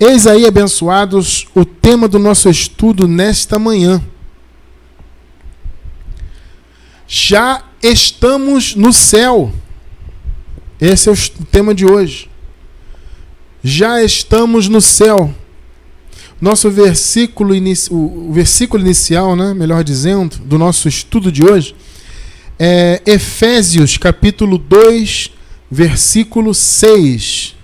Eis aí, abençoados, o tema do nosso estudo nesta manhã. Já estamos no céu. Esse é o tema de hoje. Já estamos no céu. Nosso versículo, o versículo inicial, né, melhor dizendo, do nosso estudo de hoje, é Efésios capítulo 2, versículo 6.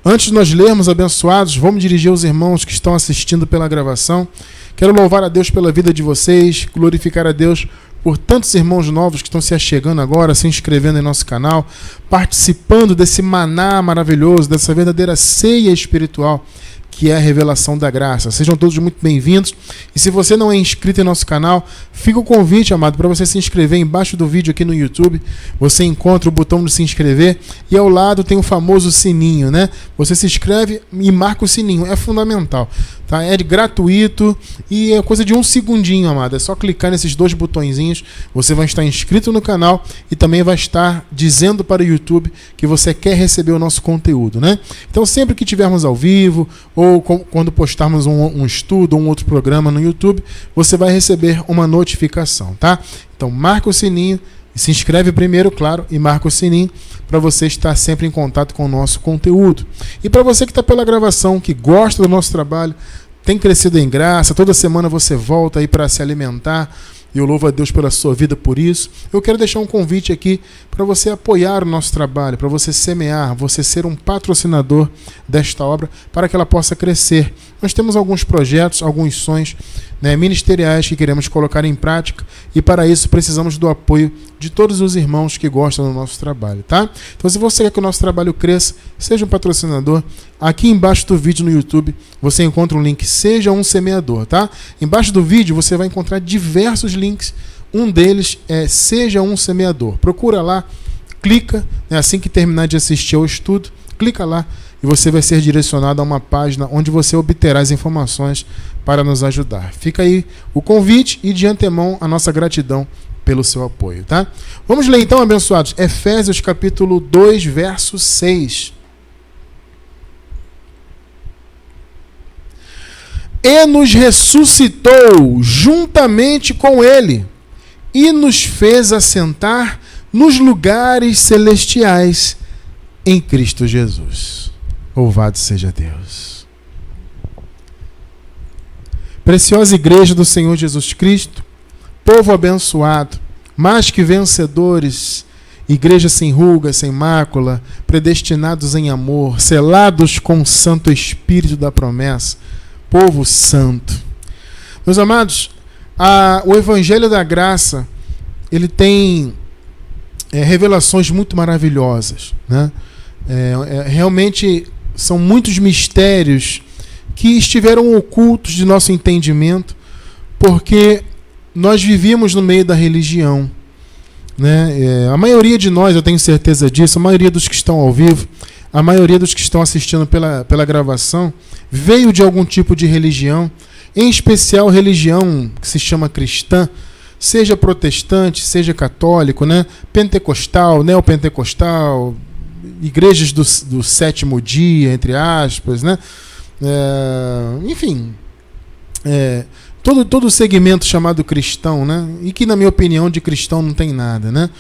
Antes de nós lermos, abençoados, vamos dirigir aos irmãos que estão assistindo pela gravação. Quero louvar a Deus pela vida de vocês, glorificar a Deus por tantos irmãos novos que estão se achegando agora, se inscrevendo em nosso canal, participando desse maná maravilhoso, dessa verdadeira ceia espiritual, que é a revelação da graça. Sejam todos muito bem-vindos. E se você não é inscrito em nosso canal, fica o convite, amado, para você se inscrever. Embaixo do vídeo aqui no YouTube, você encontra o botão de se inscrever e ao lado tem o famoso sininho, né? Você se inscreve e marca o sininho. É fundamental, tá? É gratuito e é coisa de um segundinho, amado. É só clicar nesses dois botõezinhos. Você vai estar inscrito no canal e também vai estar dizendo para o YouTube que você quer receber o nosso conteúdo, né? Então, sempre que tivermos ao vivo ou quando postarmos um estudo ou um outro programa no YouTube, você vai receber uma notificação, tá? Então, marca o sininho e se inscreve primeiro, claro, e marca o sininho para você estar sempre em contato com o nosso conteúdo. E para você que está pela gravação, que gosta do nosso trabalho, tem crescido em graça, toda semana você volta aí para se alimentar, e eu louvo a Deus pela sua vida por isso. Eu quero deixar um convite aqui para você apoiar o nosso trabalho, para você semear, você ser um patrocinador desta obra, para que ela possa crescer. Nós temos alguns projetos, alguns sonhos, né, ministeriais que queremos colocar em prática, e para isso precisamos do apoio de todos os irmãos que gostam do nosso trabalho, tá? Então, se você quer que o nosso trabalho cresça, seja um patrocinador. Aqui embaixo do vídeo no YouTube você encontra um link Seja um Semeador, tá? Embaixo do vídeo você vai encontrar diversos links. Um deles é Seja um Semeador. Procura lá, clica, né, assim que terminar de assistir ao estudo, clica lá e você vai ser direcionado a uma página onde você obterá as informações para nos ajudar. Fica aí o convite e de antemão a nossa gratidão pelo seu apoio, tá? Vamos ler então, abençoados, Efésios capítulo 2, verso 6. E nos ressuscitou juntamente com ele, e nos fez assentar nos lugares celestiais em Cristo Jesus. Louvado seja Deus. Preciosa igreja do Senhor Jesus Cristo, povo abençoado, mais que vencedores, igreja sem ruga, sem mácula, predestinados em amor, selados com o Santo Espírito da promessa, povo santo. Meus amados, o Evangelho da Graça, ele tem revelações muito maravilhosas, né? Realmente são muitos mistérios que estiveram ocultos de nosso entendimento, porque nós vivíamos no meio da religião, né? A maioria de nós, eu tenho certeza disso, a maioria dos que estão ao vivo, a maioria dos que estão assistindo pela gravação, veio de algum tipo de religião, em especial religião que se chama cristã, seja protestante, seja católico, né? Pentecostal, neopentecostal, igrejas do sétimo dia, entre aspas, né? Enfim, todo segmento chamado cristão, né? E que, na minha opinião, de cristão não tem nada, né?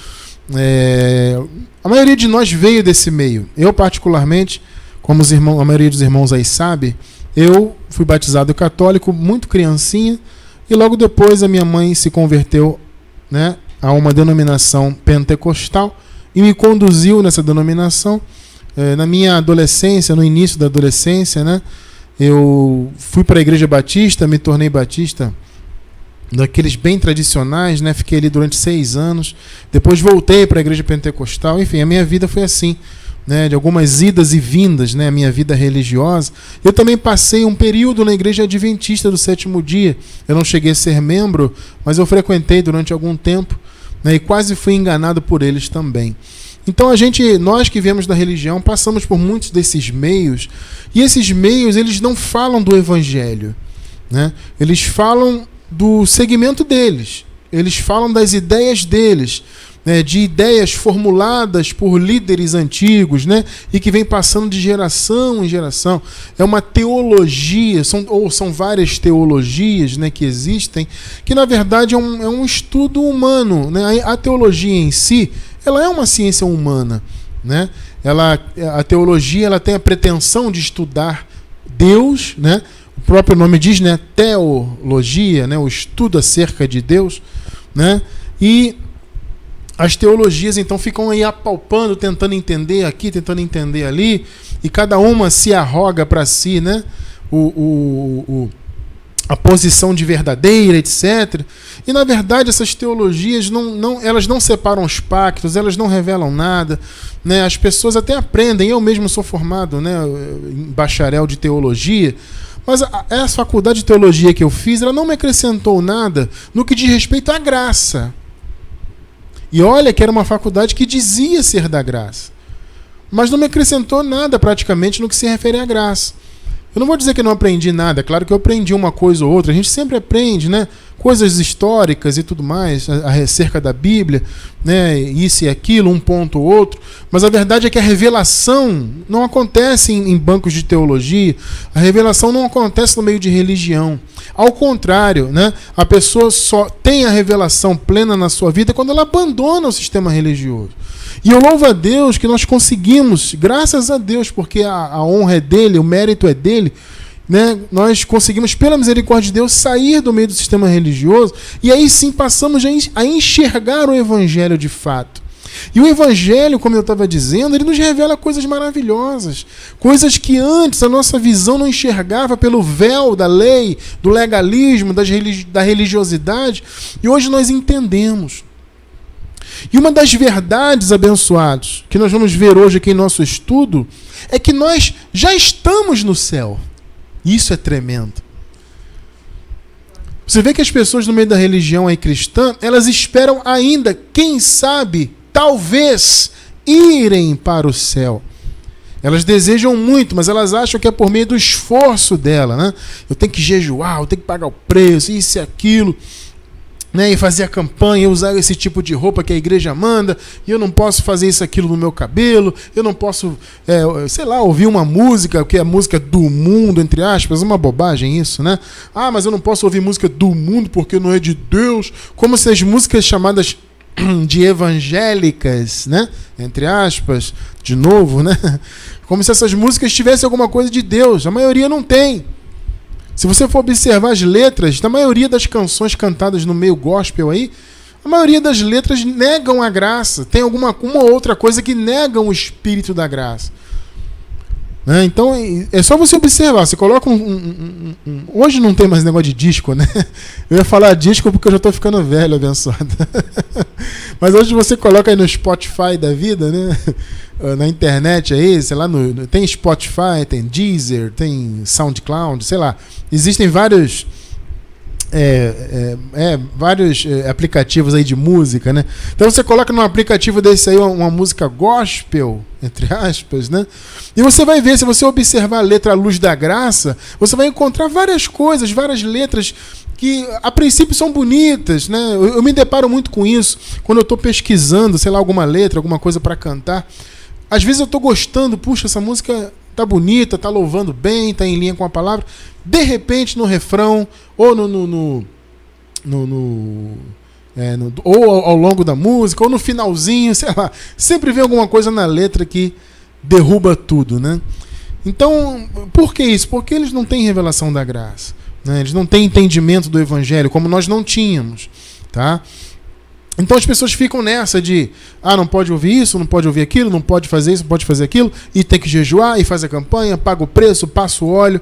A maioria de nós veio desse meio. Eu, particularmente, como a maioria dos irmãos aí sabe, eu fui batizado católico muito criancinha, e logo depois a minha mãe se converteu, né, a uma denominação pentecostal e me conduziu nessa denominação. Na minha adolescência, no início da adolescência, né, eu fui para a igreja batista, me tornei batista, daqueles bem tradicionais, né? Fiquei ali durante 6 anos, depois voltei para a igreja pentecostal. Enfim, a minha vida foi assim, né? De algumas idas e vindas, né? A minha vida religiosa. Eu também passei um período na igreja adventista do sétimo dia. Eu não cheguei a ser membro, mas eu frequentei durante algum tempo, né? E quase fui enganado por eles também. Então nós que viemos da religião, passamos por muitos desses meios, e esses meios, eles não falam do evangelho, né? Eles falam do segmento deles, eles falam das ideias deles, né, de ideias formuladas por líderes antigos, né, e que vem passando de geração em geração. É uma teologia, são várias teologias, né, que existem, que na verdade é um estudo humano, né? A teologia em si, ela é uma ciência humana, né? A teologia, ela tem a pretensão de estudar Deus, né? O próprio nome diz, né, teologia, né, o estudo acerca de Deus, né? E as teologias então ficam aí apalpando, tentando entender aqui, tentando entender ali, e cada uma se arroga para si, né, a posição de verdadeira, etc. E na verdade essas teologias elas não separam os pactos, elas não revelam nada, né? As pessoas até aprendem. Eu mesmo sou formado, né, em bacharel de teologia, mas essa faculdade de teologia que eu fiz, ela não me acrescentou nada no que diz respeito à graça. E olha que era uma faculdade que dizia ser da graça, mas não me acrescentou nada praticamente no que se refere à graça. Eu não vou dizer que eu não aprendi nada, é claro que eu aprendi uma coisa ou outra, a gente sempre aprende, né? Coisas históricas e tudo mais, acerca da Bíblia, né? Isso e aquilo, um ponto ou outro, mas a verdade é que a revelação não acontece em bancos de teologia, a revelação não acontece no meio de religião. Ao contrário, né? A pessoa só tem a revelação plena na sua vida quando ela abandona o sistema religioso. E eu louvo a Deus que nós conseguimos, graças a Deus, porque a honra é dele, o mérito é dele, né? Nós conseguimos, pela misericórdia de Deus, sair do meio do sistema religioso e aí sim passamos a enxergar o Evangelho de fato. E o Evangelho, como eu estava dizendo, ele nos revela coisas maravilhosas, coisas que antes a nossa visão não enxergava pelo véu da lei, do legalismo, da religiosidade, e hoje nós entendemos. E uma das verdades, abençoados, que nós vamos ver hoje aqui em nosso estudo, é que nós já estamos no céu. Isso é tremendo. Você vê que as pessoas no meio da religião aí cristã, elas esperam ainda, quem sabe, talvez, irem para o céu. Elas desejam muito, mas elas acham que é por meio do esforço dela, né? Eu tenho que jejuar, eu tenho que pagar o preço, isso e aquilo, né, e fazer a campanha, usar esse tipo de roupa que a igreja manda, e eu não posso fazer isso, aquilo no meu cabelo, eu não posso, ouvir uma música, que é a música do mundo, entre aspas, uma bobagem isso, né? Ah, mas eu não posso ouvir música do mundo porque não é de Deus, como se as músicas chamadas de evangélicas, né, entre aspas, de novo, né, como se essas músicas tivessem alguma coisa de Deus. A maioria não tem. Se você for observar as letras da maioria das canções cantadas no meio gospel aí, a maioria das letras negam a graça. Tem uma outra coisa que negam o espírito da graça. Né? Então, é só você observar. Você coloca hoje não tem mais negócio de disco, né? Eu ia falar disco porque eu já estou ficando velho, abençoado. Mas hoje você coloca aí no Spotify da vida, né? Na internet aí, sei lá, tem Spotify, tem Deezer, tem SoundCloud, sei lá. Existem vários aplicativos aí de música, né? Então você coloca num aplicativo desse aí uma música gospel, entre aspas, né? E você vai ver, se você observar a letra à luz da graça, você vai encontrar várias coisas, várias letras que a princípio são bonitas, né? Eu me deparo muito com isso quando eu estou pesquisando, sei lá, alguma letra, alguma coisa para cantar. Às vezes eu estou gostando, puxa, essa música tá bonita, tá louvando bem, tá em linha com a palavra. De repente, no refrão, ou ou ao longo da música, ou no finalzinho, sei lá, sempre vem alguma coisa na letra que derruba tudo, né? Então, por que isso? Porque eles não têm revelação da graça, né? Eles não têm entendimento do Evangelho, como nós não tínhamos, tá? Então as pessoas ficam nessa de, não pode ouvir isso, não pode ouvir aquilo, não pode fazer isso, não pode fazer aquilo, e tem que jejuar, e faz a campanha, paga o preço, passa o óleo,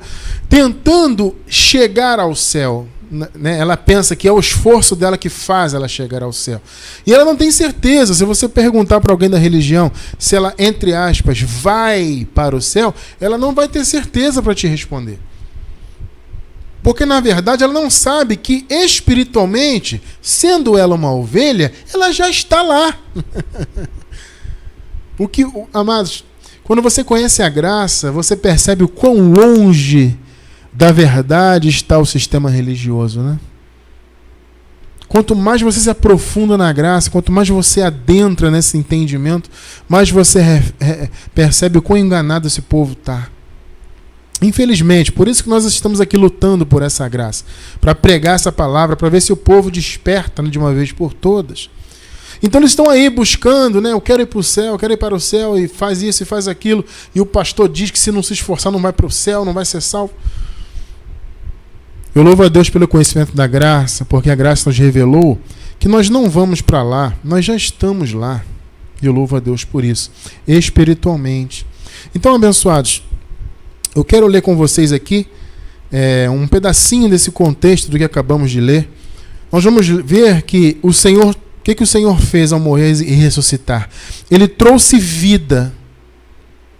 tentando chegar ao céu. Né? Ela pensa que é o esforço dela que faz ela chegar ao céu. E ela não tem certeza. Se você perguntar para alguém da religião se ela, entre aspas, vai para o céu, ela não vai ter certeza para te responder. Porque, na verdade, ela não sabe que, espiritualmente, sendo ela uma ovelha, ela já está lá. Amados, quando você conhece a graça, você percebe o quão longe da verdade está o sistema religioso, né? quanto mais você se aprofunda na graça, quanto mais você adentra nesse entendimento, mais você percebe o quão enganado esse povo está. Infelizmente, por isso que nós estamos aqui lutando por essa graça, para pregar essa palavra, para ver se o povo desperta de uma vez por todas. Então eles estão aí buscando, né? Eu quero ir para o céu, eu quero ir para o céu, e faz isso e faz aquilo, e o pastor diz que se não se esforçar não vai para o céu, não vai ser salvo. Eu louvo a Deus pelo conhecimento da graça, porque a graça nos revelou que nós não vamos para lá, nós já estamos lá. E eu louvo a Deus por isso, espiritualmente. Então, abençoados, eu quero ler com vocês aqui um pedacinho desse contexto do que acabamos de ler. Nós vamos ver que o Senhor, o que o Senhor fez ao morrer e ressuscitar? Ele trouxe vida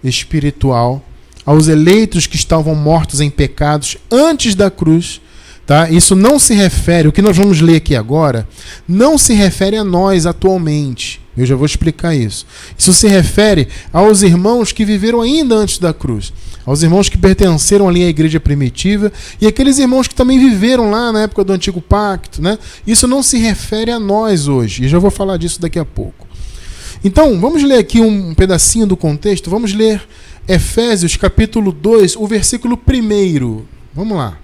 espiritual aos eleitos que estavam mortos em pecados antes da cruz. Tá? Isso não se refere, o que nós vamos ler aqui agora, não se refere a nós atualmente. Eu já vou explicar isso. Isso se refere aos irmãos que viveram ainda antes da cruz, aos irmãos que pertenceram ali à igreja primitiva e aqueles irmãos que também viveram lá na época do Antigo Pacto, né? Isso não se refere a nós hoje, e já vou falar disso daqui a pouco. Então, vamos ler aqui um pedacinho do contexto, vamos ler Efésios capítulo 2, o versículo 1. Vamos lá.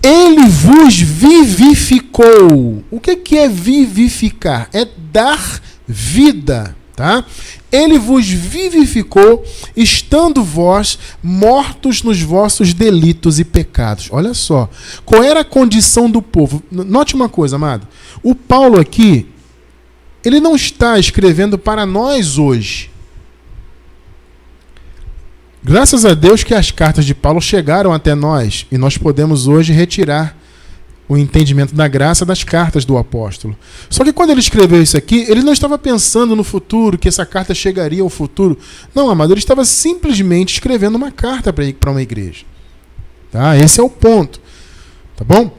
Ele vos vivificou. O que é vivificar? É dar vida, tá? Ele vos vivificou, estando vós mortos nos vossos delitos e pecados. Olha só, qual era a condição do povo? Note uma coisa, amado. O Paulo aqui, ele não está escrevendo para nós hoje. Graças a Deus que as cartas de Paulo chegaram até nós e nós podemos hoje retirar o entendimento da graça das cartas do apóstolo. Só que quando ele escreveu isso aqui, ele não estava pensando no futuro, que essa carta chegaria ao futuro. Não, amado, ele estava simplesmente escrevendo uma carta para uma igreja. Tá? Esse é o ponto. Tá bom?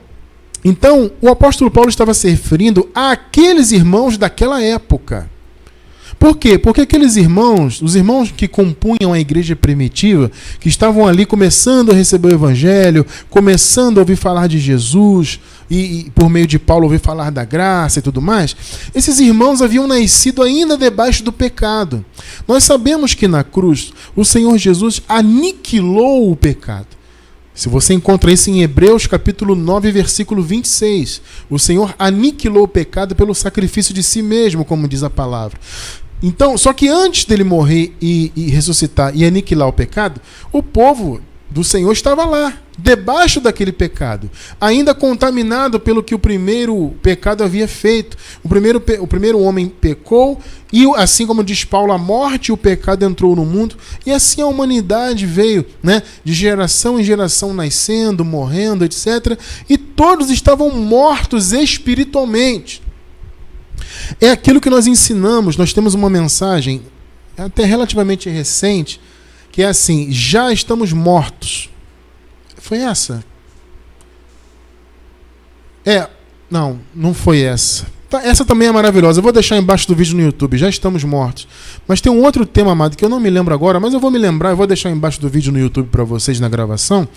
Então, o apóstolo Paulo estava se referindo àqueles irmãos daquela época. Por quê? Porque aqueles irmãos, os irmãos que compunham a igreja primitiva, que estavam ali começando a receber o evangelho, começando a ouvir falar de Jesus, e por meio de Paulo ouvir falar da graça e tudo mais, esses irmãos haviam nascido ainda debaixo do pecado. Nós sabemos que na cruz o Senhor Jesus aniquilou o pecado. Se você encontra isso em Hebreus capítulo 9, versículo 26, o Senhor aniquilou o pecado pelo sacrifício de si mesmo, como diz a palavra. Então, só que antes dele morrer e ressuscitar e aniquilar o pecado, o povo do Senhor estava lá, debaixo daquele pecado, ainda contaminado pelo que o primeiro pecado havia feito. O primeiro homem pecou e, assim como diz Paulo, a morte e o pecado entrou no mundo, e assim a humanidade veio, né, de geração em geração nascendo, morrendo, etc. E todos estavam mortos espiritualmente. É aquilo que nós ensinamos. Nós temos uma mensagem até relativamente recente, que é assim: já estamos mortos. Foi essa? Não foi essa. Essa também é maravilhosa. Eu vou deixar embaixo do vídeo no YouTube. Já estamos mortos. Mas tem um outro tema, amado, que eu não me lembro agora, mas eu vou me lembrar. Eu vou deixar embaixo do vídeo no YouTube para vocês na gravação,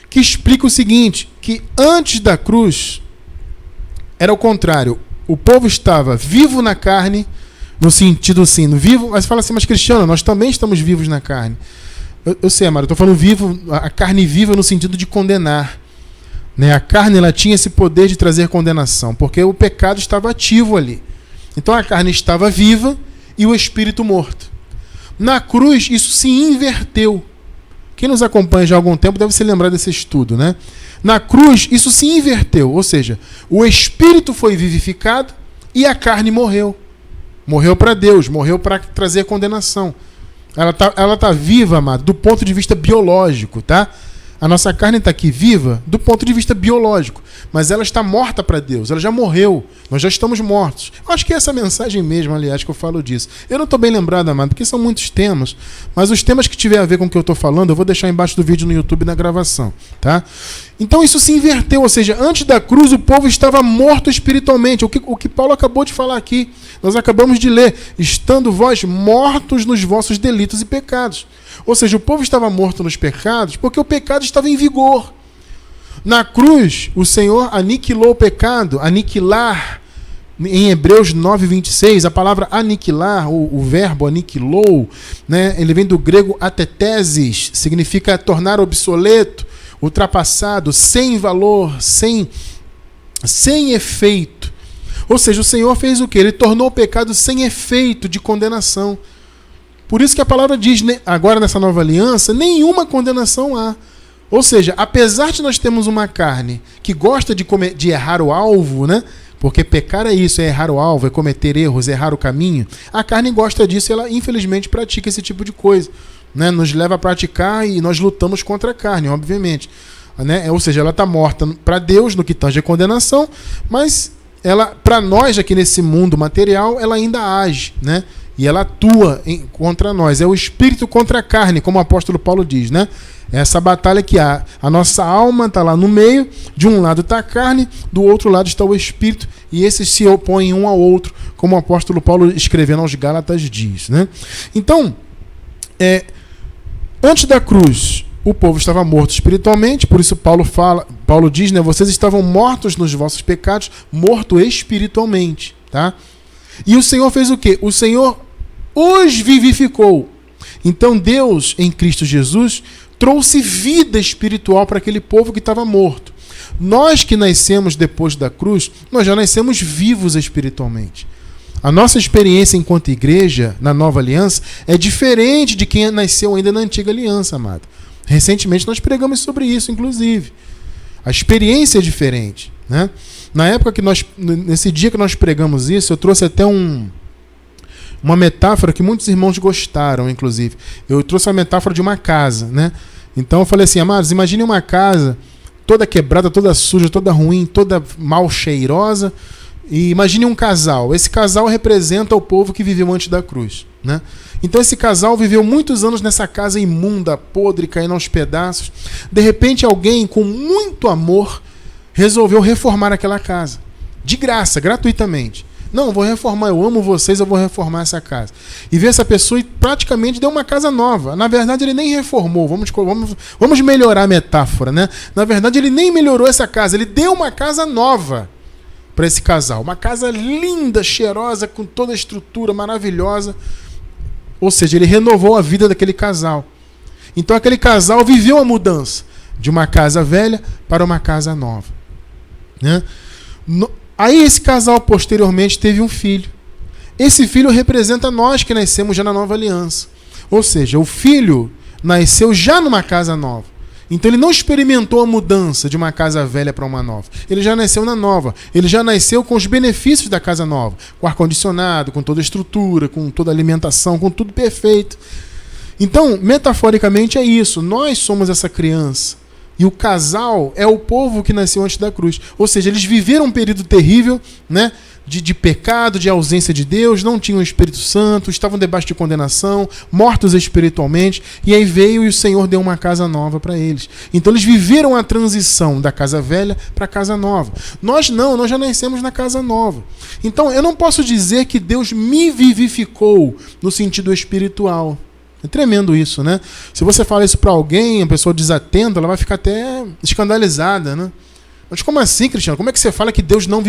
que explica o seguinte: que antes da cruz era o contrário. O povo estava vivo na carne, no sentido assim, vivo, mas fala assim, mas Cristiano, nós também estamos vivos na carne. Eu sei, amado, eu estou falando vivo, a carne viva no sentido de condenar. Né? A carne, ela tinha esse poder de trazer condenação, porque o pecado estava ativo ali. Então a carne estava viva e o espírito morto. Na cruz, isso se inverteu. Quem nos acompanha já há algum tempo deve se lembrar desse estudo, né? Na cruz, isso se inverteu, ou seja, o espírito foi vivificado e a carne morreu. Morreu para Deus, morreu para trazer condenação. Ela tá viva, amado, do ponto de vista biológico, tá? A nossa carne está aqui viva do ponto de vista biológico, mas ela está morta para Deus, ela já morreu, nós já estamos mortos. Eu acho que é essa mensagem mesmo, aliás, que eu falo disso. Eu não estou bem lembrado, amado, porque são muitos temas, mas os temas que tiver a ver com o que eu estou falando, eu vou deixar embaixo do vídeo no YouTube na gravação, tá? Então isso se inverteu, ou seja, antes da cruz o povo estava morto espiritualmente, o que Paulo acabou de falar aqui, nós acabamos de ler, estando vós mortos nos vossos delitos e pecados. Ou seja, o povo estava morto nos pecados porque o pecado estava em vigor. Na cruz, o Senhor aniquilou o pecado. Aniquilar, em Hebreus 9:26, a palavra aniquilar, o verbo aniquilou, né, ele vem do grego atetesis, significa tornar obsoleto, ultrapassado, sem valor, sem efeito. Ou seja, o Senhor fez o quê? Ele tornou o pecado sem efeito de condenação. Por isso que a palavra diz, agora nessa nova aliança, nenhuma condenação há. Ou seja, apesar de nós termos uma carne que gosta de errar o alvo, né? Porque pecar é isso, é errar o alvo, é cometer erros, é errar o caminho. A carne gosta disso e ela, infelizmente, pratica esse tipo de coisa, né? Nos leva a praticar e nós lutamos contra a carne, obviamente. Né? Ou seja, ela está morta para Deus no que tange a condenação, mas ela, para nós aqui nesse mundo material, ela ainda age, né? E ela atua contra nós. É o espírito contra a carne, como o apóstolo Paulo diz, né? Essa batalha que há. A nossa alma está lá no meio, de um lado está a carne, do outro lado está o espírito, e esses se opõem um ao outro, como o apóstolo Paulo escrevendo aos Gálatas diz, né? Então, antes da cruz, o povo estava morto espiritualmente, por isso Paulo diz, né, vocês estavam mortos nos vossos pecados, morto espiritualmente, tá? E o Senhor fez o quê? O Senhor os vivificou. Então Deus, em Cristo Jesus, trouxe vida espiritual para aquele povo que estava morto. Nós que nascemos depois da cruz, nós já nascemos vivos espiritualmente. A nossa experiência enquanto igreja, na nova aliança, é diferente de quem nasceu ainda na antiga aliança, amado. Recentemente nós pregamos sobre isso, inclusive. A experiência é diferente, né? Na época nesse dia que nós pregamos isso, eu trouxe até uma metáfora que muitos irmãos gostaram, inclusive. Eu trouxe a metáfora de uma casa, né? Então eu falei assim, amados, imagine uma casa toda quebrada, toda suja, toda ruim, toda mal cheirosa. E imagine um casal. Esse casal representa o povo que viveu antes da cruz, né? Então esse casal viveu muitos anos nessa casa imunda, podre, caindo aos pedaços. De repente alguém com muito amor resolveu reformar aquela casa. De graça, gratuitamente. Não, vou reformar, eu amo vocês, eu vou reformar essa casa. E vê essa pessoa e praticamente deu uma casa nova. Na verdade ele nem reformou, vamos melhorar a metáfora, né? Na verdade ele nem melhorou essa casa, ele deu uma casa nova para esse casal. Uma casa linda, cheirosa, com toda a estrutura maravilhosa. Ou seja, ele renovou a vida daquele casal. Então aquele casal viveu a mudança de uma casa velha para uma casa nova, né? Aí esse casal posteriormente teve um filho. Esse filho representa nós que nascemos já na nova aliança. Ou seja, o filho nasceu já numa casa nova. Então ele não experimentou a mudança de uma casa velha para uma nova. Ele já nasceu na nova. Ele já nasceu com os benefícios da casa nova. Com ar-condicionado, com toda a estrutura, com toda a alimentação, com tudo perfeito. Então, metaforicamente é isso. Nós somos essa criança. E o casal é o povo que nasceu antes da cruz. Ou seja, eles viveram um período terrível, né? De pecado, de ausência de Deus, não tinham o Espírito Santo, estavam debaixo de condenação, mortos espiritualmente, e aí veio e o Senhor deu uma casa nova para eles. Então eles viveram a transição da casa velha para a casa nova. Nós não, nós já nascemos na casa nova. Então eu não posso dizer que Deus me vivificou no sentido espiritual. É tremendo isso, né? Se você fala isso para alguém, a pessoa desatenta, ela vai ficar até escandalizada, né? Mas como assim, Cristiano? Como é que você fala que Deus não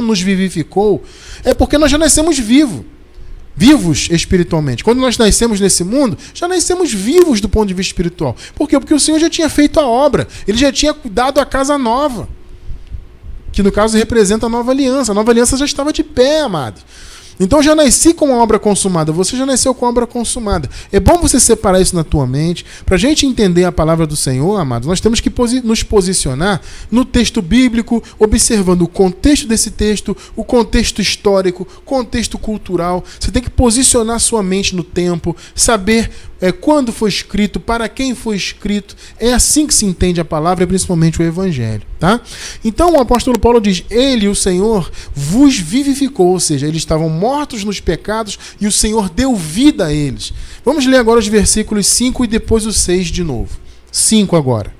nos vivificou? É porque nós já nascemos vivos espiritualmente. Quando nós nascemos nesse mundo, já nascemos vivos do ponto de vista espiritual. Por quê? Porque o Senhor já tinha feito a obra. Ele já tinha dado a casa nova. Que no caso representa a nova aliança. A nova aliança já estava de pé, amado. Então eu já nasci com a obra consumada, você já nasceu com a obra consumada. É bom você separar isso na tua mente. Para a gente entender a palavra do Senhor, amados, nós temos que nos posicionar no texto bíblico, observando o contexto desse texto, o contexto histórico, contexto cultural. Você tem que posicionar sua mente no tempo, saber quando foi escrito, para quem foi escrito. É assim que se entende a palavra, principalmente o Evangelho, tá? Então o apóstolo Paulo diz, ele, o Senhor, vos vivificou, ou seja, eles estavam mortos nos pecados e o Senhor deu vida a eles. Vamos ler agora os versículos 5 e depois o 6 de novo. 5 agora.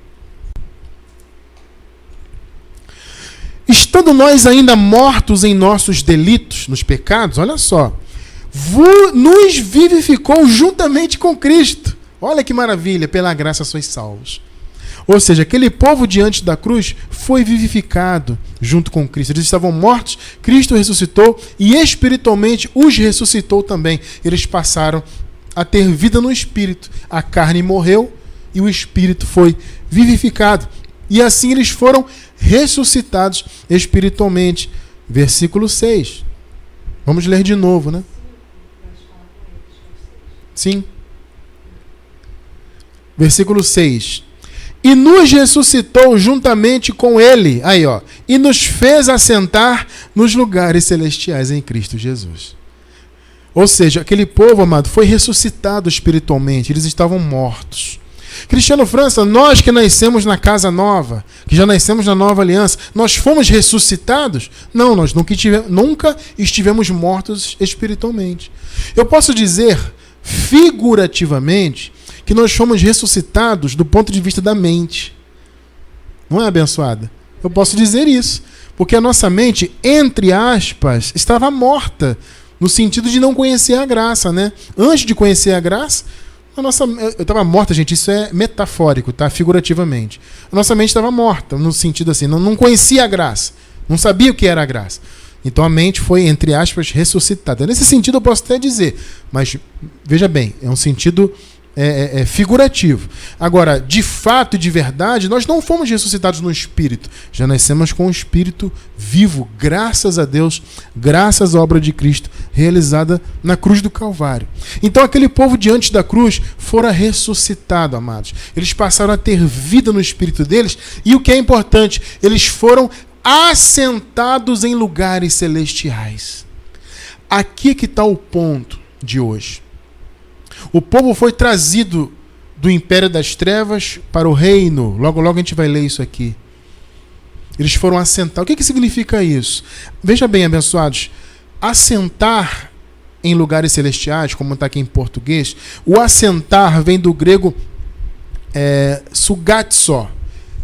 Estando nós ainda mortos em nossos delitos, nos pecados, olha só, nos vivificou juntamente com Cristo. Olha que maravilha, pela graça sois salvos. Ou seja, aquele povo diante da cruz foi vivificado junto com Cristo. Eles estavam mortos, Cristo ressuscitou e espiritualmente os ressuscitou também. Eles passaram a ter vida no espírito. A carne morreu e o espírito foi vivificado. E assim eles foram ressuscitados espiritualmente. Versículo 6. Vamos ler de novo, né? Sim. Versículo 6. E nos ressuscitou juntamente com ele, aí ó, e nos fez assentar nos lugares celestiais em Cristo Jesus. Ou seja, aquele povo, amado, foi ressuscitado espiritualmente, eles estavam mortos. Cristiano França, nós que nascemos na casa nova, que já nascemos na nova aliança, nós fomos ressuscitados? Não, nós nunca estivemos mortos espiritualmente. Eu posso dizer, figurativamente, que nós fomos ressuscitados do ponto de vista da mente. Não é, abençoada? Eu posso dizer isso, porque a nossa mente, entre aspas, estava morta, no sentido de não conhecer a graça, né? Antes de conhecer a graça, eu estava morta, gente, isso é metafórico, tá? Figurativamente. A nossa mente estava morta, no sentido assim, não conhecia a graça, não sabia o que era a graça. Então a mente foi, entre aspas, ressuscitada. Nesse sentido eu posso até dizer, mas veja bem, é um sentido figurativo. Agora, de fato e de verdade, nós não fomos ressuscitados no Espírito. Já nascemos com o Espírito vivo, graças a Deus, graças à obra de Cristo, realizada na cruz do Calvário. Então aquele povo diante da cruz fora ressuscitado, amados. Eles passaram a ter vida no Espírito deles e o que é importante, eles foram assentados em lugares celestiais. Aqui que está o ponto de hoje. O povo foi trazido do império das trevas para o reino. Logo, logo a gente vai ler isso aqui. Eles foram assentar. O que significa isso? Veja bem, abençoados. Assentar em lugares celestiais, como está aqui em português, o assentar vem do grego sugatso.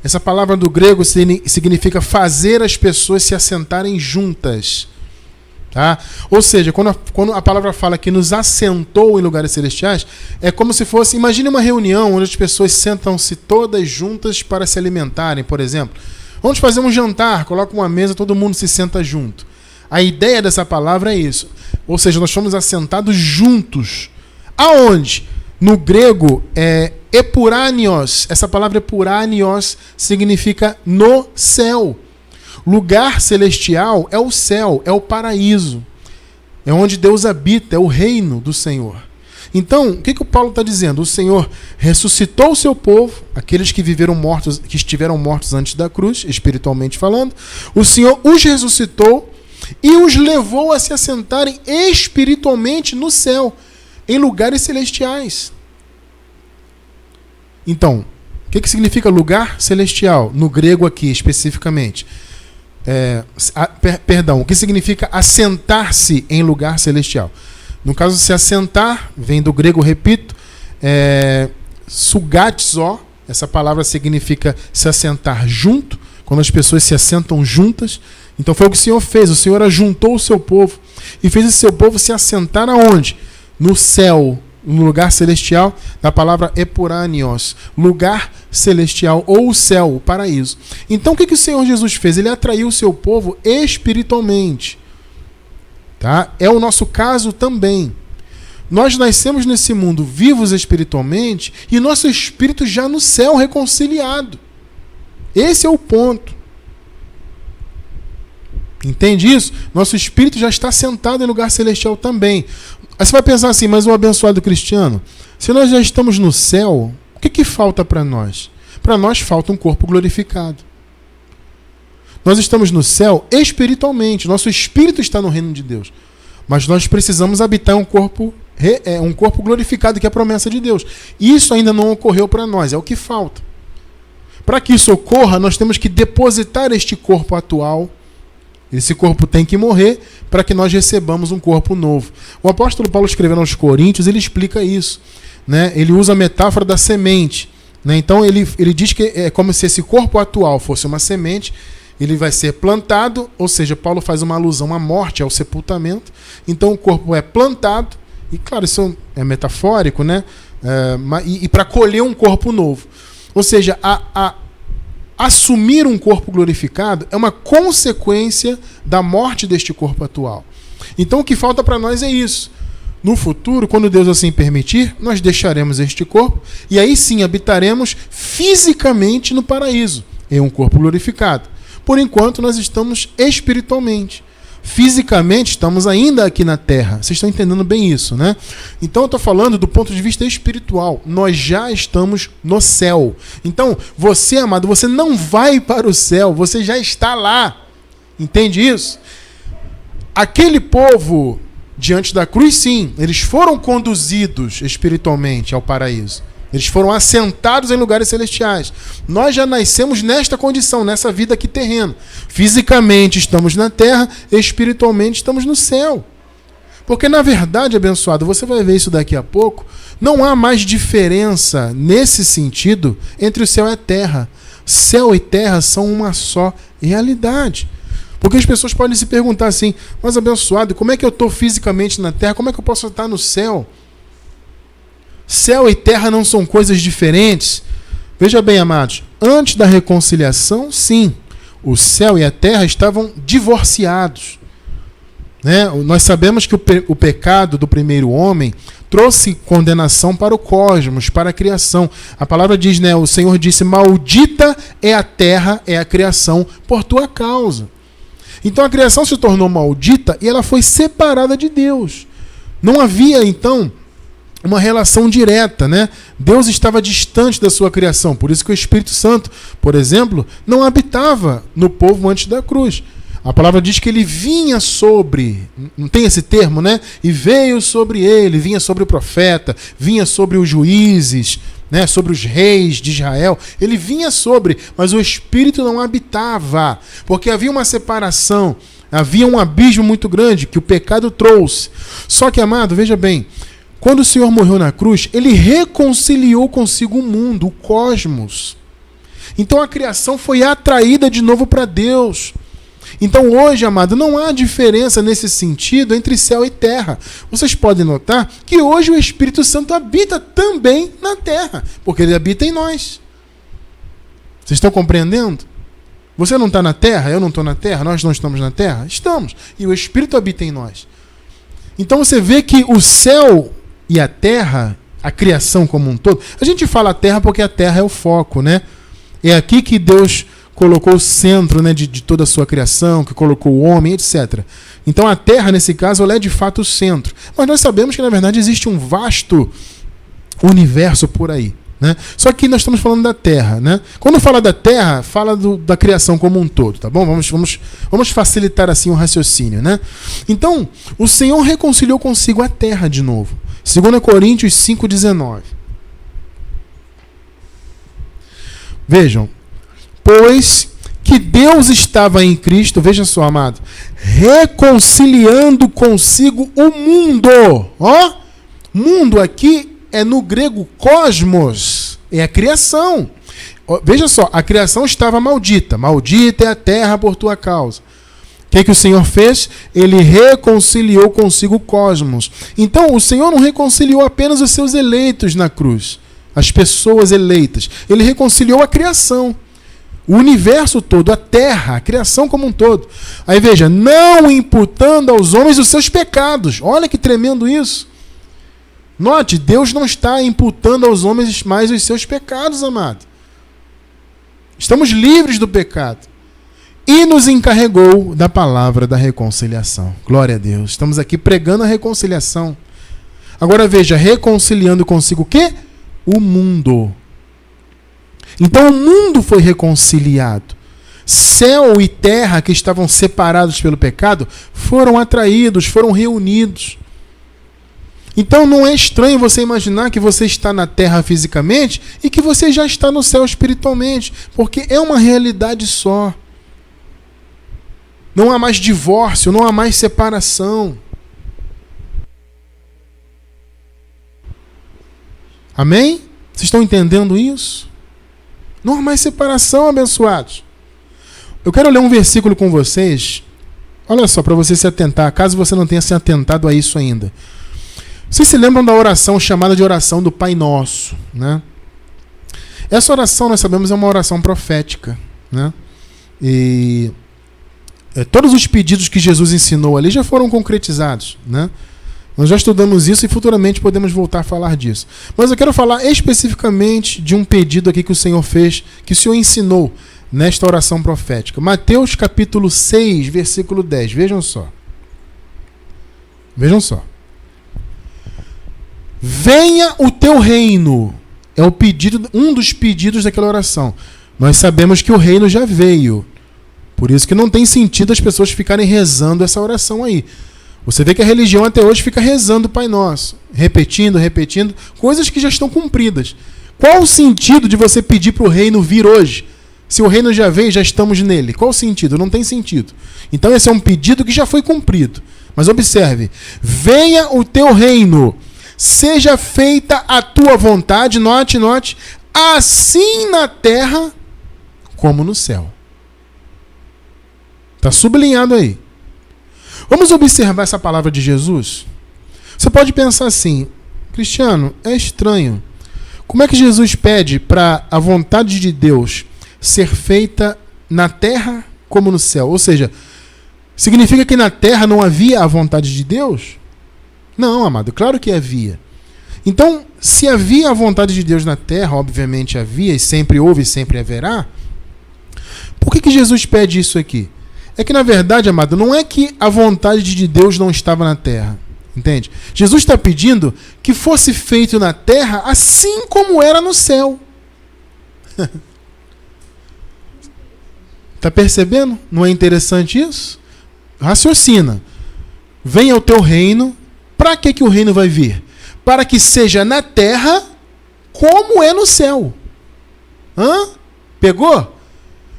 Essa palavra do grego significa fazer as pessoas se assentarem juntas. Tá? Ou seja, quando a palavra fala que nos assentou em lugares celestiais, é como se fosse, imagine uma reunião onde as pessoas sentam-se todas juntas para se alimentarem, por exemplo. Vamos fazer um jantar, coloca uma mesa, todo mundo se senta junto. A ideia dessa palavra é isso. Ou seja, nós fomos assentados juntos. Aonde? No grego é epuranios. Essa palavra epuranios significa no céu. Lugar celestial é o céu, é o paraíso. É onde Deus habita, é o reino do Senhor. Então, o que o Paulo está dizendo? O Senhor ressuscitou o seu povo, aqueles que viveram mortos, que estiveram mortos antes da cruz, espiritualmente falando. O Senhor os ressuscitou e os levou a se assentarem espiritualmente no céu, em lugares celestiais. Então, o que significa lugar celestial? No grego aqui, especificamente. O que significa assentar-se em lugar celestial? No caso, se assentar, vem do grego, repito, sugatzo. Essa palavra significa se assentar junto, quando as pessoas se assentam juntas. Então foi o que o Senhor fez. O Senhor ajuntou o seu povo e fez esse seu povo se assentar aonde? No céu, no lugar celestial, da palavra epuranios, lugar celestial, ou o céu, o paraíso. Então o que o Senhor Jesus fez? Ele atraiu o seu povo espiritualmente. Tá? É o nosso caso também. Nós nascemos nesse mundo vivos espiritualmente e nosso espírito já no céu reconciliado. Esse é o ponto. Entende isso? Nosso espírito já está sentado em lugar celestial também. Aí você vai pensar assim, mas o abençoado cristiano, se nós já estamos no céu, o que falta para nós? Para nós falta um corpo glorificado. Nós estamos no céu espiritualmente, nosso espírito está no reino de Deus. Mas nós precisamos habitar um corpo glorificado, que é a promessa de Deus. Isso ainda não ocorreu para nós, é o que falta. Para que isso ocorra, nós temos que depositar este corpo atual. Esse corpo tem que morrer para que nós recebamos um corpo novo. O apóstolo Paulo, escrevendo aos Coríntios, ele explica isso. Né? Ele usa a metáfora da semente. Né? Então ele diz que é como se esse corpo atual fosse uma semente, ele vai ser plantado, ou seja, Paulo faz uma alusão à morte, ao sepultamento. Então o corpo é plantado, e claro, isso é metafórico, né? E para colher um corpo novo. Ou seja, assumir um corpo glorificado é uma consequência da morte deste corpo atual. Então o que falta para nós é isso. No futuro, quando Deus assim permitir, nós deixaremos este corpo e aí sim habitaremos fisicamente no paraíso, em um corpo glorificado. Por enquanto, nós estamos espiritualmente. Fisicamente, estamos ainda aqui na Terra. Vocês estão entendendo bem isso, né? Então, eu estou falando do ponto de vista espiritual. Nós já estamos no céu. Então, você, amado, você não vai para o céu. Você já está lá. Entende isso? Aquele povo, diante da cruz, sim, eles foram conduzidos espiritualmente ao paraíso. Eles foram assentados em lugares celestiais. Nós já nascemos nesta condição, nessa vida aqui terrena. Fisicamente estamos na terra, espiritualmente estamos no céu. Porque, na verdade, abençoado, você vai ver isso daqui a pouco, não há mais diferença nesse sentido entre o céu e a terra. Céu e terra são uma só realidade. Porque as pessoas podem se perguntar assim, mas abençoado, como é que eu estou fisicamente na terra? Como é que eu posso estar no céu? Céu e terra não são coisas diferentes. Veja bem, amados, antes da reconciliação, sim, o céu e a terra estavam divorciados. Né? Nós sabemos que o pecado do primeiro homem trouxe condenação para o cosmos, para a criação. A palavra diz, né, o Senhor disse, maldita é a terra, é a criação, por tua causa. Então a criação se tornou maldita e ela foi separada de Deus. Não havia, então, uma relação direta, né? Deus estava distante da sua criação. Por isso que o Espírito Santo, por exemplo, não habitava no povo antes da cruz. A palavra diz que ele vinha sobre, não tem esse termo, né? E veio sobre ele, vinha sobre o profeta, vinha sobre os juízes, né? Sobre os reis de Israel. Ele vinha sobre, mas o Espírito não habitava, porque havia uma separação, havia um abismo muito grande que o pecado trouxe. Só que, amado, veja bem, quando o Senhor morreu na cruz, ele reconciliou consigo o mundo, o cosmos. Então a criação foi atraída de novo para Deus. Então hoje, amado, não há diferença nesse sentido entre céu e terra. Vocês podem notar que hoje o Espírito Santo habita também na terra, porque ele habita em nós. Vocês estão compreendendo? Você não está na terra, eu não estou na terra, nós não estamos na terra? Estamos. E o Espírito habita em nós. Então você vê que o céu e a terra, a criação como um todo, a gente fala terra porque a terra é o foco, né? É aqui que Deus colocou o centro, né, de toda a sua criação, que colocou o homem, etc. Então a terra, nesse caso, ela é de fato o centro. Mas nós sabemos que, na verdade, existe um vasto universo por aí, né? Só que nós estamos falando da terra, né? Quando fala da terra, fala da criação como um todo, tá bom? Vamos facilitar assim o raciocínio, né? Então, o Senhor reconciliou consigo a terra de novo. 2 Coríntios 5,19. Vejam, pois que Deus estava em Cristo, veja só, amado, reconciliando consigo o mundo. Ó, mundo aqui é no grego cosmos, é a criação. Veja só, a criação estava maldita. Maldita é a terra por tua causa. O que o Senhor fez? Ele reconciliou consigo o cosmos. Então, o Senhor não reconciliou apenas os seus eleitos na cruz, as pessoas eleitas. Ele reconciliou a criação, o universo todo, a terra, a criação como um todo. Aí veja, não imputando aos homens os seus pecados. Olha que tremendo isso. Note, Deus não está imputando aos homens mais os seus pecados, amado. Estamos livres do pecado. E nos encarregou da palavra da reconciliação. Glória a Deus. Estamos aqui pregando a reconciliação. Agora veja, reconciliando consigo o quê? O mundo. Então o mundo foi reconciliado. Céu e terra, que estavam separados pelo pecado, foram atraídos, foram reunidos. Então não é estranho você imaginar que você está na terra fisicamente e que você já está no céu espiritualmente, porque é uma realidade só. Não há mais divórcio, não há mais separação. Amém? Vocês estão entendendo isso? Não há mais separação, abençoados. Eu quero ler um versículo com vocês. Olha só, para você se atentar, caso você não tenha se atentado a isso ainda. Vocês se lembram da oração chamada de oração do Pai Nosso, né? Essa oração, nós sabemos, é uma oração profética, né? E todos os pedidos que Jesus ensinou ali já foram concretizados, né? Nós já estudamos isso e futuramente podemos voltar a falar disso. Mas eu quero falar especificamente de um pedido aqui que o Senhor fez, que o Senhor ensinou nesta oração profética. Mateus capítulo 6, versículo 10. Vejam só. Vejam só. Venha o teu reino. É o pedido, um dos pedidos daquela oração. Nós sabemos que o reino já veio. Por isso que não tem sentido as pessoas ficarem rezando essa oração aí. Você vê que a religião até hoje fica rezando o Pai Nosso, repetindo, coisas que já estão cumpridas. Qual o sentido de você pedir para o reino vir hoje? Se o reino já veio, já estamos nele. Qual o sentido? Não tem sentido. Então esse é um pedido que já foi cumprido. Mas observe, venha o teu reino, seja feita a tua vontade, note, assim na terra como no céu. Está sublinhado aí. Vamos observar essa palavra de Jesus? Você pode pensar assim, Cristiano, é estranho. Como é que Jesus pede para a vontade de Deus ser feita na terra como no céu? Ou seja, significa que na terra não havia a vontade de Deus? Não, amado, claro que havia. Então, se havia a vontade de Deus na terra, obviamente havia, e sempre houve e sempre haverá, por que Jesus pede isso aqui? É que, na verdade, amado, não é que a vontade de Deus não estava na terra. Entende? Jesus está pedindo que fosse feito na terra assim como era no céu. Está percebendo? Não é interessante isso? Raciocina. Venha o teu reino. Para que o reino vai vir? Para que seja na terra como é no céu. Hã? Pegou?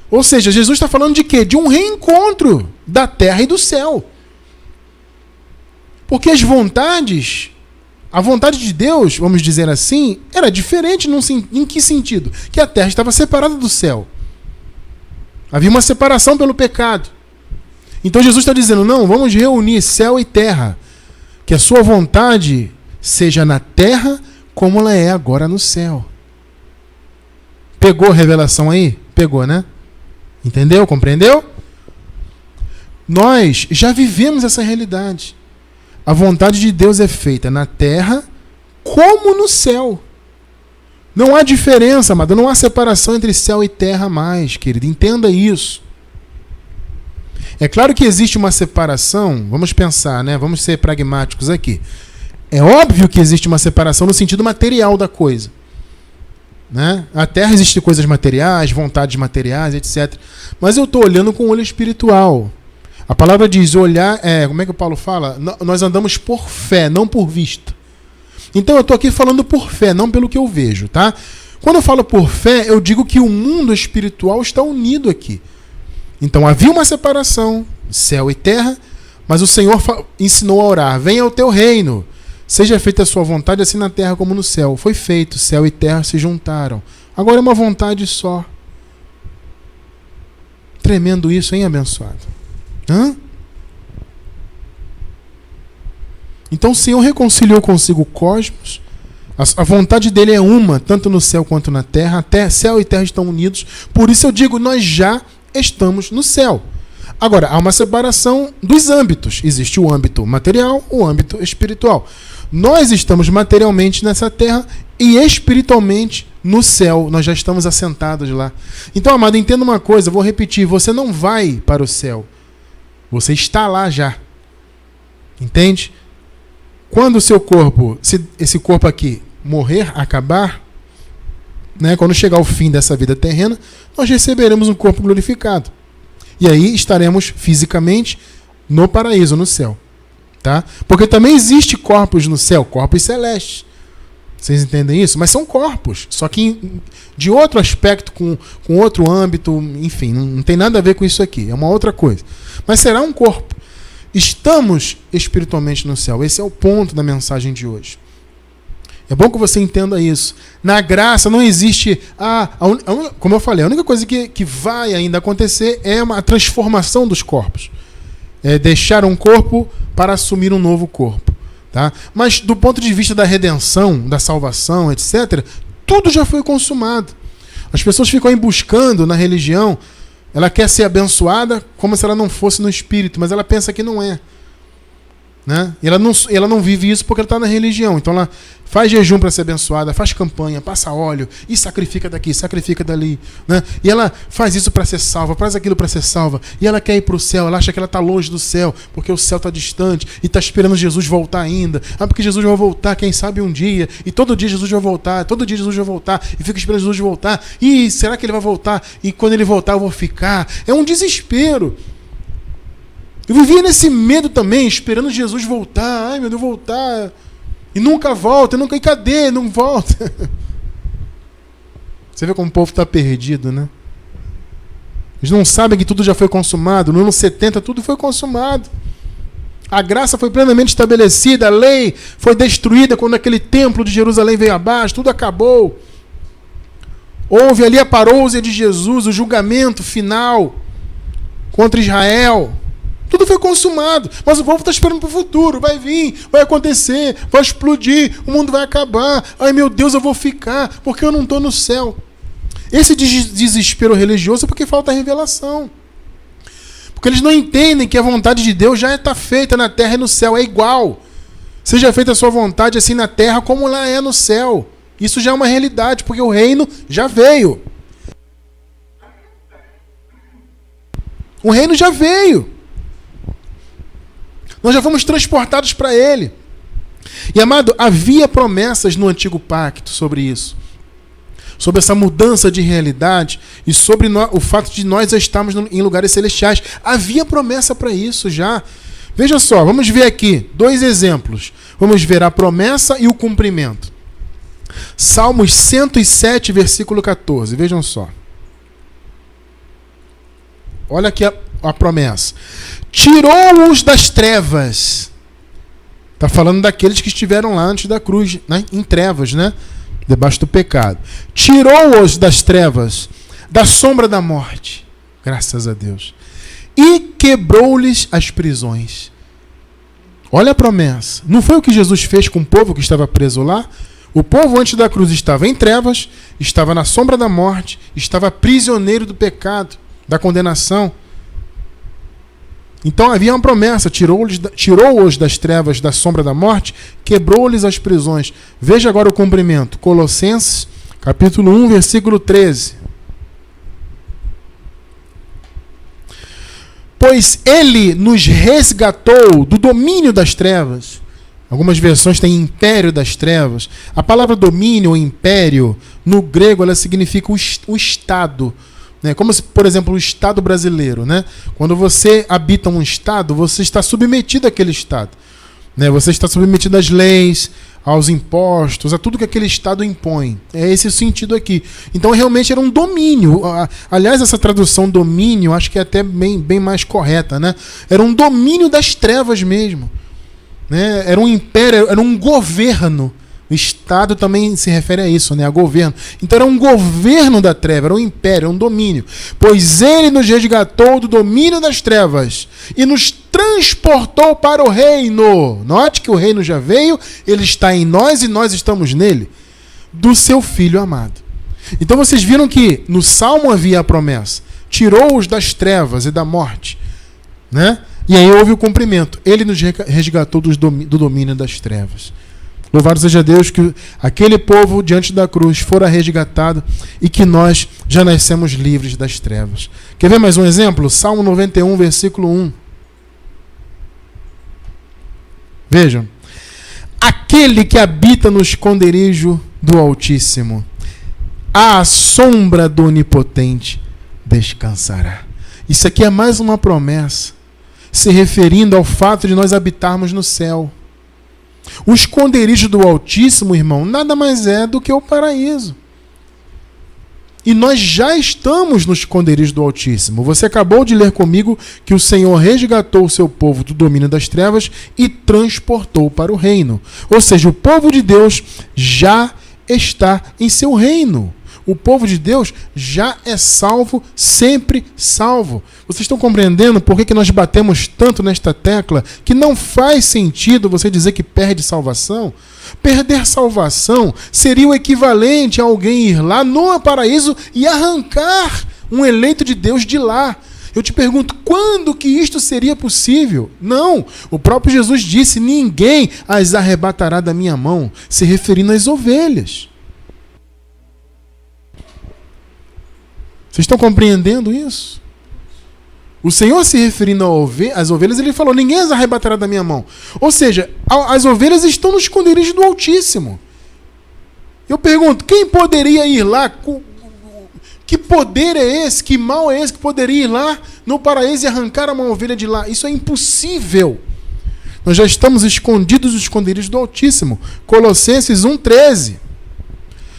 Ou seja, Jesus está falando de quê? De um reencontro da terra e do céu. Porque as vontades, a vontade de Deus, vamos dizer assim, era diferente em que sentido? Que a terra estava separada do céu. Havia uma separação pelo pecado. Então Jesus está dizendo, não, vamos reunir céu e terra. Que a sua vontade seja na terra como ela é agora no céu. Pegou a revelação aí? Pegou, né? Entendeu? Compreendeu? Nós já vivemos essa realidade. A vontade de Deus é feita na terra como no céu. Não há diferença, amado. Não há separação entre céu e terra mais, querido. Entenda isso. É claro que existe uma separação. Vamos pensar, né? Vamos ser pragmáticos aqui. É óbvio que existe uma separação no sentido material da coisa. Né? A terra existe coisas materiais, vontades materiais, etc. Mas eu estou olhando com o olho espiritual. A palavra diz olhar, como é que o Paulo fala? Nós andamos por fé, não por vista. Então eu estou aqui falando por fé, não pelo que eu vejo, tá? Quando eu falo por fé, eu digo que o mundo espiritual está unido aqui. Então havia uma separação, céu e terra, mas o Senhor ensinou a orar, venha o teu reino. Seja feita a sua vontade assim na terra como no céu. Foi feito, céu e terra se juntaram. Agora é uma vontade só. Tremendo isso, hein, abençoado? Hã? Então o Senhor reconciliou consigo o cosmos. A vontade dele é uma, tanto no céu quanto na terra. Até céu e terra estão unidos. Por isso eu digo, nós já estamos no céu. Agora, há uma separação dos âmbitos. Existe o âmbito material, o âmbito espiritual. Nós estamos materialmente nessa terra e espiritualmente no céu. Nós já estamos assentados lá. Então, amado, entenda uma coisa, vou repetir. Você não vai para o céu. Você está lá já. Entende? Quando o seu corpo, esse corpo aqui, morrer, acabar, né, quando chegar o fim dessa vida terrena, nós receberemos um corpo glorificado. E aí estaremos fisicamente no paraíso, no céu. Tá? Porque também existe corpos no céu, corpos celestes. Vocês entendem isso? Mas são corpos, só que de outro aspecto, com outro âmbito, enfim, não tem nada a ver com isso aqui, é uma outra coisa. Mas será um corpo. Estamos espiritualmente no céu. Esse é o ponto da mensagem de hoje. É bom que você entenda isso. Na graça não existe... como eu falei, a única coisa que vai ainda acontecer é a transformação dos corpos. É deixar um corpo para assumir um novo corpo. Tá? Mas do ponto de vista da redenção, da salvação, etc., tudo já foi consumado. As pessoas ficam aí buscando na religião, ela quer ser abençoada como se ela não fosse no espírito, mas ela pensa que não é. Né? E ela não vive isso porque ela está na religião. Então ela faz jejum para ser abençoada, faz campanha, passa óleo e sacrifica daqui, sacrifica dali. Né? E ela faz isso para ser salva, faz aquilo para ser salva. E ela quer ir para o céu, ela acha que ela está longe do céu, porque o céu está distante e está esperando Jesus voltar ainda. Ah, porque Jesus vai voltar, quem sabe um dia. E todo dia Jesus vai voltar, todo dia Jesus vai voltar. E fica esperando Jesus voltar. E será que ele vai voltar? E quando ele voltar eu vou ficar. É um desespero. Eu vivia nesse medo também, esperando Jesus voltar. Ai, meu Deus, voltar. E nunca volta, nunca. E cadê? Não volta. Você vê como o povo está perdido, né? Eles não sabem que tudo já foi consumado. No ano 70 tudo foi consumado. A graça foi plenamente estabelecida, a lei foi destruída quando aquele templo de Jerusalém veio abaixo, tudo acabou. Houve ali a parousia de Jesus, o julgamento final contra Israel. Tudo foi consumado, mas o povo está esperando para o futuro. Vai vir, vai acontecer, vai explodir, o mundo vai acabar. Ai meu Deus, eu vou ficar, porque eu não estou no céu. Esse desespero religioso é porque falta revelação. Porque eles não entendem que a vontade de Deus já está feita na terra e no céu, é igual. Seja feita a sua vontade assim na terra como lá é no céu. Isso já é uma realidade, porque o reino já veio. O reino já veio. Nós já fomos transportados para ele. E, amado, havia promessas no Antigo Pacto sobre isso. Sobre essa mudança de realidade e sobre o fato de nós já estarmos em lugares celestiais. Havia promessa para isso já. Veja só, vamos ver aqui 2 exemplos. Vamos ver a promessa e o cumprimento. Salmos 107, versículo 14. Vejam só. Olha aqui a promessa. Tirou-os das trevas. Está falando daqueles que estiveram lá antes da cruz, né? Em trevas, né? Debaixo do pecado. Tirou-os das trevas, da sombra da morte. Graças a Deus. E quebrou-lhes as prisões. Olha a promessa. Não foi o que Jesus fez com o povo que estava preso lá? O povo antes da cruz estava em trevas, estava na sombra da morte, estava prisioneiro do pecado, da condenação. Então havia uma promessa, tirou-os das trevas, da sombra da morte, quebrou-lhes as prisões. Veja agora o cumprimento. Colossenses, capítulo 1, versículo 13. Pois ele nos resgatou do domínio das trevas. Algumas versões têm império das trevas. A palavra domínio ou império, no grego, ela significa o Estado. Como se, por exemplo, o Estado brasileiro. Né? Quando você habita um Estado, você está submetido àquele Estado. Né? Você está submetido às leis, aos impostos, a tudo que aquele Estado impõe. É esse o sentido aqui. Então, realmente era um domínio. Aliás, essa tradução domínio, acho que é até bem mais correta. Né? Era um domínio das trevas mesmo. Né? Era um império, era um governo. O Estado também se refere a isso, né? A governo. Então era um governo da treva, era um império, era um domínio. Pois ele nos resgatou do domínio das trevas e nos transportou para o reino. Note que o reino já veio, ele está em nós e nós estamos nele. Do seu Filho amado. Então vocês viram que no Salmo havia a promessa. Tirou-os das trevas e da morte. Né? E aí houve o cumprimento. Ele nos resgatou do domínio das trevas. Louvado seja Deus que aquele povo diante da cruz fora resgatado e que nós já nascemos livres das trevas. Quer ver mais um exemplo? Salmo 91, versículo 1. Vejam. Aquele que habita no esconderijo do Altíssimo, à sombra do Onipotente descansará. Isso aqui é mais uma promessa, se referindo ao fato de nós habitarmos no céu. O esconderijo do Altíssimo, irmão, nada mais é do que o paraíso. E nós já estamos no esconderijo do Altíssimo. Você acabou de ler comigo que o Senhor resgatou o seu povo do domínio das trevas e transportou para o reino. Ou seja, o povo de Deus já está em seu reino. O povo de Deus já é salvo, sempre salvo. Vocês estão compreendendo por que nós batemos tanto nesta tecla que não faz sentido você dizer que perde salvação? Perder salvação seria o equivalente a alguém ir lá no paraíso e arrancar um eleito de Deus de lá. Eu te pergunto, quando que isto seria possível? Não, o próprio Jesus disse, ninguém as arrebatará da minha mão, se referindo às ovelhas. Vocês estão compreendendo isso? O Senhor se referindo às ovelhas, ele falou, ninguém as arrebatará da minha mão. Ou seja, as ovelhas estão no esconderijo do Altíssimo. Eu pergunto, quem poderia ir lá? Que poder é esse? Que mal é esse que poderia ir lá no paraíso e arrancar uma ovelha de lá? Isso é impossível. Nós já estamos escondidos no esconderijo do Altíssimo. Colossenses 1,13.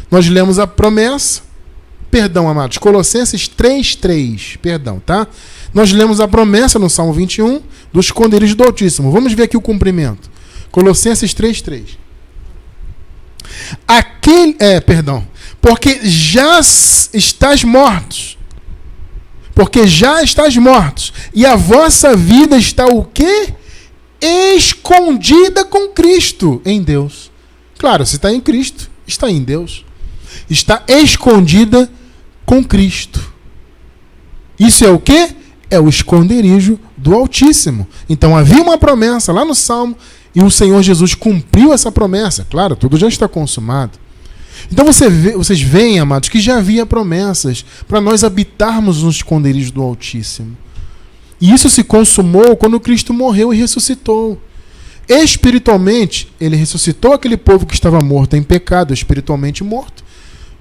Nós lemos a promessa. Perdão, amados. Colossenses 3,3. Perdão, tá? Nós lemos a promessa no Salmo 21 do esconderijo do Altíssimo. Vamos ver aqui o cumprimento. Colossenses 3,3. Porque já estás mortos. Porque já estás mortos. E a vossa vida está o quê? Escondida com Cristo em Deus. Claro, se está em Cristo, está em Deus. Está escondida com Cristo. Isso é o quê? É o esconderijo do Altíssimo. Então havia uma promessa lá no Salmo e o Senhor Jesus cumpriu essa promessa. Claro, tudo já está consumado. Então vocês veem, amados, que já havia promessas para nós habitarmos no esconderijo do Altíssimo. E isso se consumou quando Cristo morreu e ressuscitou. Espiritualmente, ele ressuscitou aquele povo que estava morto em pecado, espiritualmente morto.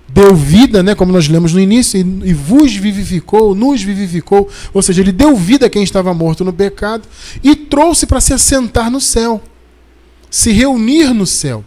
Deu vida, né, como nós lemos no início, e vos vivificou, nos vivificou. Ou seja, ele deu vida a quem estava morto no pecado e trouxe para se assentar no céu. Se reunir no céu.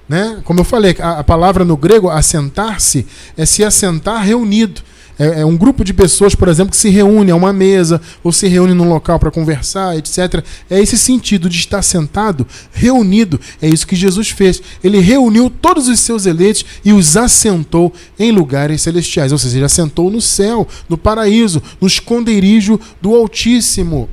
Né? Como eu falei, a palavra no grego, assentar-se, é se assentar reunido. É um grupo de pessoas, por exemplo, que se reúne a uma mesa, ou se reúne num local para conversar, etc. É esse sentido de estar sentado, reunido. É isso que Jesus fez. Ele reuniu todos os seus eleitos e os assentou em lugares celestiais. Ou seja, ele assentou no céu, no paraíso, no esconderijo do Altíssimo.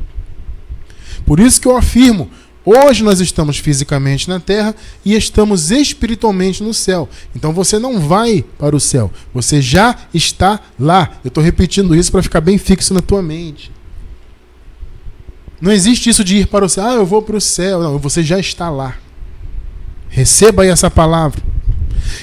Por isso que eu afirmo, hoje nós estamos fisicamente na terra e estamos espiritualmente no céu. Então você não vai para o céu. Você já está lá. Eu estou repetindo isso para ficar bem fixo na tua mente. Não existe isso de ir para o céu. Eu vou para o céu. Não, você já está lá. Receba aí essa palavra.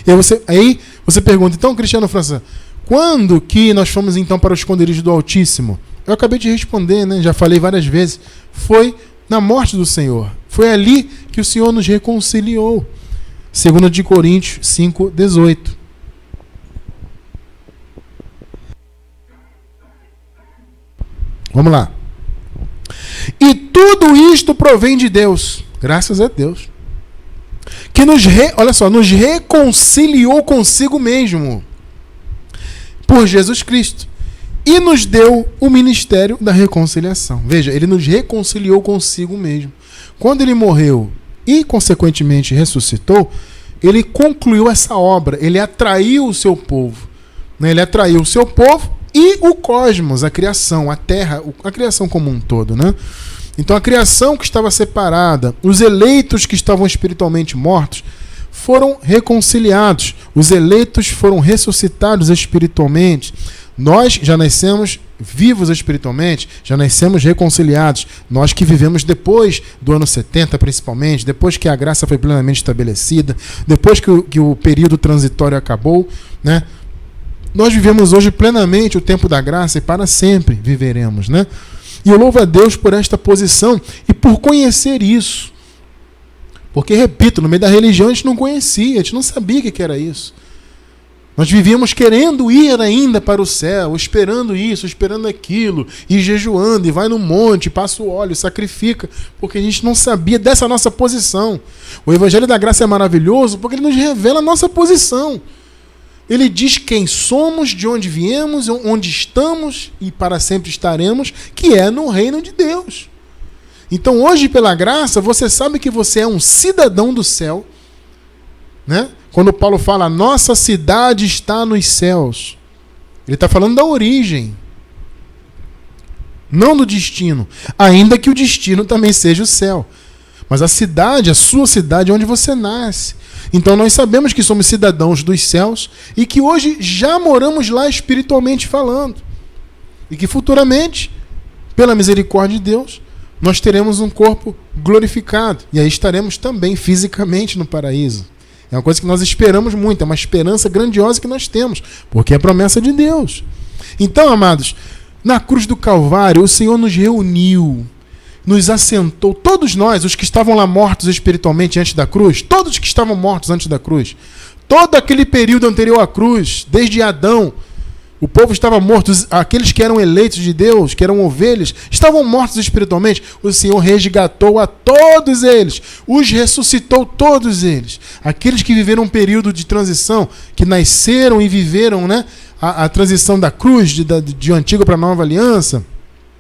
E aí você pergunta, então, Cristiano França, quando que nós fomos então para o esconderijo do Altíssimo? Eu acabei de responder, né? Já falei várias vezes. Foi na morte do Senhor. Foi ali que o Senhor nos reconciliou. 2 Coríntios 5,18. Vamos lá. E tudo isto provém de Deus. Graças a Deus. Que nos reconciliou consigo mesmo. Por Jesus Cristo. E nos deu o ministério da reconciliação. Veja, ele nos reconciliou consigo mesmo. Quando ele morreu e, consequentemente, ressuscitou, ele concluiu essa obra. Ele atraiu o seu povo. Ele atraiu o seu povo e o cosmos, a criação, a terra, a criação como um todo. Né? Então, a criação que estava separada, os eleitos que estavam espiritualmente mortos, foram reconciliados. Os eleitos foram ressuscitados espiritualmente. Nós já nascemos vivos espiritualmente, já nascemos reconciliados. Nós que vivemos depois do ano 70, principalmente, depois que a graça foi plenamente estabelecida, depois que o período transitório acabou, né? Nós vivemos hoje plenamente o tempo da graça e para sempre viveremos, né? E eu louvo a Deus por esta posição e por conhecer isso. Porque, repito, no meio da religião a gente não conhecia, a gente não sabia o que era isso. Nós vivíamos querendo ir ainda para o céu, esperando isso, esperando aquilo, e jejuando, e vai no monte, passa o óleo, sacrifica, porque a gente não sabia dessa nossa posição. O Evangelho da Graça é maravilhoso porque ele nos revela a nossa posição. Ele diz quem somos, de onde viemos, onde estamos e para sempre estaremos, que é no reino de Deus. Então hoje, pela graça, você sabe que você é um cidadão do céu, né? Quando Paulo fala, nossa cidade está nos céus, ele está falando da origem, não do destino, ainda que o destino também seja o céu. Mas a cidade, a sua cidade, é onde você nasce, Então nós sabemos que somos cidadãos dos céus e que hoje já moramos lá espiritualmente falando. E que futuramente, pela misericórdia de Deus, nós teremos um corpo glorificado. E aí estaremos também fisicamente no paraíso. É uma coisa que nós esperamos muito, é uma esperança grandiosa que nós temos, porque é a promessa de Deus. Então, amados, na cruz do Calvário, o Senhor nos reuniu, nos assentou, todos nós, os que estavam lá mortos espiritualmente antes da cruz, todos que estavam mortos antes da cruz, todo aquele período anterior à cruz, desde Adão, o povo estava morto, aqueles que eram eleitos de Deus, que eram ovelhas, estavam mortos espiritualmente. O Senhor resgatou a todos eles, os ressuscitou todos eles. Aqueles que viveram um período de transição, que nasceram e viveram, né, a transição da cruz, de antiga para a nova aliança,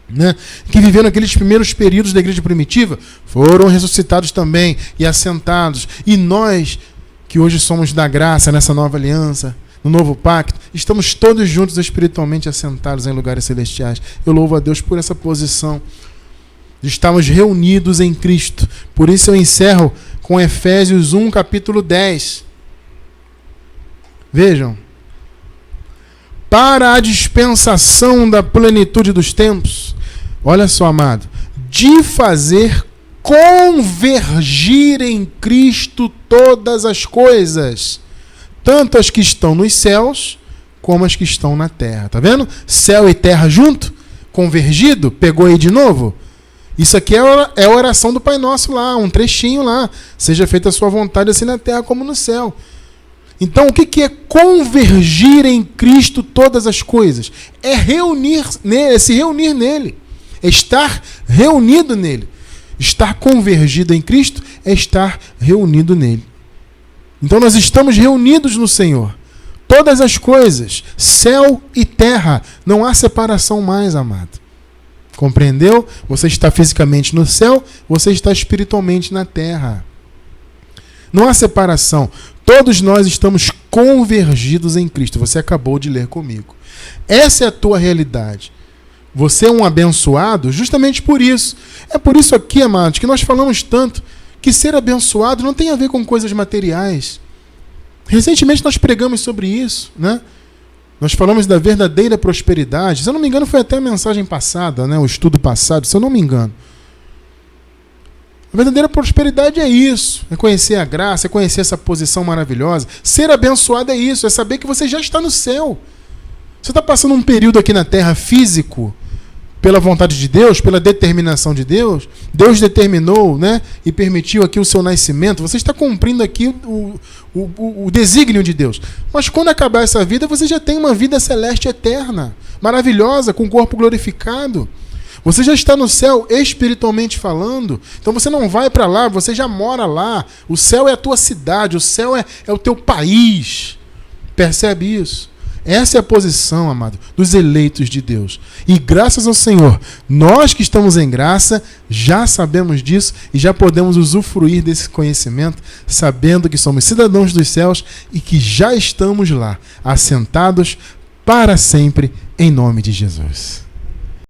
né, que viveram aqueles primeiros períodos da igreja primitiva, foram ressuscitados também e assentados. E nós, que hoje somos da graça nessa nova aliança, no novo pacto, estamos todos juntos espiritualmente assentados em lugares celestiais. Eu louvo a Deus por essa posição. Estamos reunidos em Cristo. Por isso eu encerro com Efésios 1, capítulo 10. Vejam. Para a dispensação da plenitude dos tempos, olha só, amado, de fazer convergir em Cristo todas as coisas, tanto as que estão nos céus, como as que estão na terra. Tá vendo? Céu e terra junto, convergido, pegou aí de novo? Isso aqui é a oração do Pai Nosso lá, um trechinho lá. Seja feita a sua vontade assim na terra como no céu. Então, o que é convergir em Cristo todas as coisas? É reunir nele, é se reunir nele. É estar reunido nele. Estar convergido em Cristo é estar reunido nele. Então nós estamos reunidos no Senhor. Todas as coisas, céu e terra, não há separação mais, amado. Compreendeu? Você está fisicamente no céu, você está espiritualmente na terra. Não há separação. Todos nós estamos convergidos em Cristo. Você acabou de ler comigo. Essa é a tua realidade. Você é um abençoado justamente por isso. É por isso aqui, amados, que nós falamos tanto que ser abençoado não tem a ver com coisas materiais. Recentemente nós pregamos sobre isso, né? Nós falamos da verdadeira prosperidade. Se eu não me engano, foi até a mensagem passada, né? O estudo passado, se eu não me engano. A verdadeira prosperidade é isso. É conhecer a graça, é conhecer essa posição maravilhosa. Ser abençoado é isso, é saber que você já está no céu. Você está passando um período aqui na terra físico, pela vontade de Deus, pela determinação de Deus. Deus determinou, né, e permitiu aqui o seu nascimento. Você está cumprindo aqui o desígnio de Deus. Mas quando acabar essa vida, você já tem uma vida celeste eterna, maravilhosa, com o corpo glorificado. Você já está no céu espiritualmente falando. Então você não vai para lá, você já mora lá. O céu é a tua cidade, o céu é o teu país. Percebe isso? Essa é a posição, amado, dos eleitos de Deus. E graças ao Senhor, nós que estamos em graça, já sabemos disso e já podemos usufruir desse conhecimento, sabendo que somos cidadãos dos céus e que já estamos lá, assentados para sempre, em nome de Jesus.